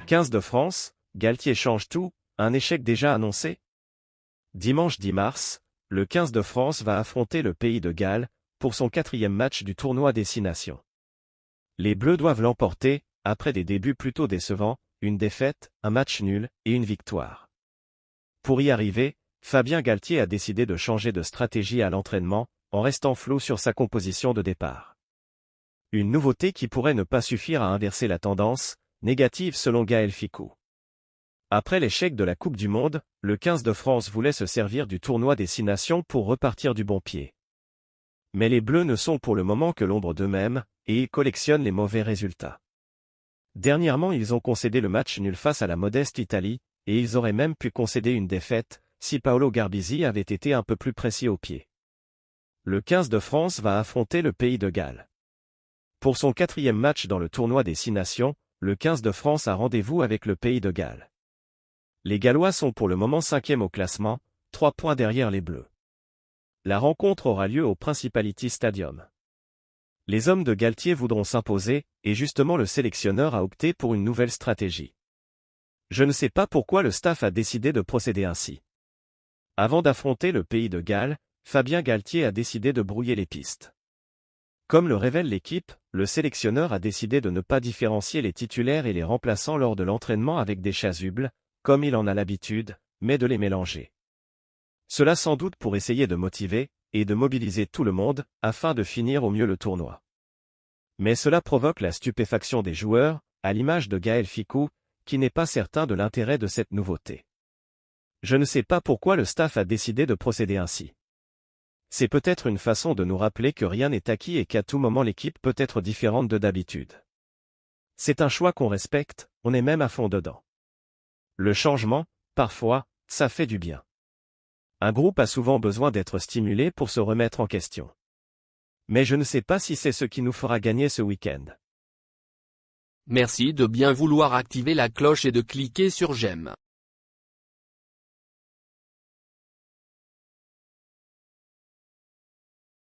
15 de France, Galtier change tout, un échec déjà annoncé? Dimanche 10 mars, le 15 de France va affronter le pays de Galles, pour son 4e match du tournoi Destination. Les Bleus doivent l'emporter, après des débuts plutôt décevants, une défaite, un match nul et une victoire. Pour y arriver, Fabien Galtier a décidé de changer de stratégie à l'entraînement, en restant flou sur sa composition de départ. Une nouveauté qui pourrait ne pas suffire à inverser la tendance, négative selon Gaël Fickou. Après l'échec de la Coupe du Monde, le 15 de France voulait se servir du tournoi Destination pour repartir du bon pied. Mais les Bleus ne sont pour le moment que l'ombre d'eux-mêmes, et ils collectionnent les mauvais résultats. Dernièrement ils ont concédé le match nul face à la modeste Italie, et ils auraient même pu concéder une défaite, si Paolo Garbisi avait été un peu plus précis au pied. Le 15 de France va affronter le pays de Galles. Pour son 4e match dans le tournoi Destination, le 15 de France a rendez-vous avec le pays de Galles. Les Gallois sont pour le moment 5e au classement, 3 points derrière les Bleus. La rencontre aura lieu au Principality Stadium. Les hommes de Galtier voudront s'imposer, et justement le sélectionneur a opté pour une nouvelle stratégie. Je ne sais pas pourquoi le staff a décidé de procéder ainsi. Avant d'affronter le pays de Galles, Fabien Galtier a décidé de brouiller les pistes. Comme le révèle l'équipe, le sélectionneur a décidé de ne pas différencier les titulaires et les remplaçants lors de l'entraînement avec des chasubles, comme il en a l'habitude, mais de les mélanger. Cela sans doute pour essayer de motiver, et de mobiliser tout le monde, afin de finir au mieux le tournoi. Mais cela provoque la stupéfaction des joueurs, à l'image de Gaël Fickou, qui n'est pas certain de l'intérêt de cette nouveauté. Je ne sais pas pourquoi le staff a décidé de procéder ainsi. C'est peut-être une façon de nous rappeler que rien n'est acquis et qu'à tout moment l'équipe peut être différente de d'habitude. C'est un choix qu'on respecte, on est même à fond dedans. Le changement, parfois, ça fait du bien. Un groupe a souvent besoin d'être stimulé pour se remettre en question. Mais je ne sais pas si c'est ce qui nous fera gagner ce week-end. Merci de bien vouloir activer la cloche et de cliquer sur j'aime.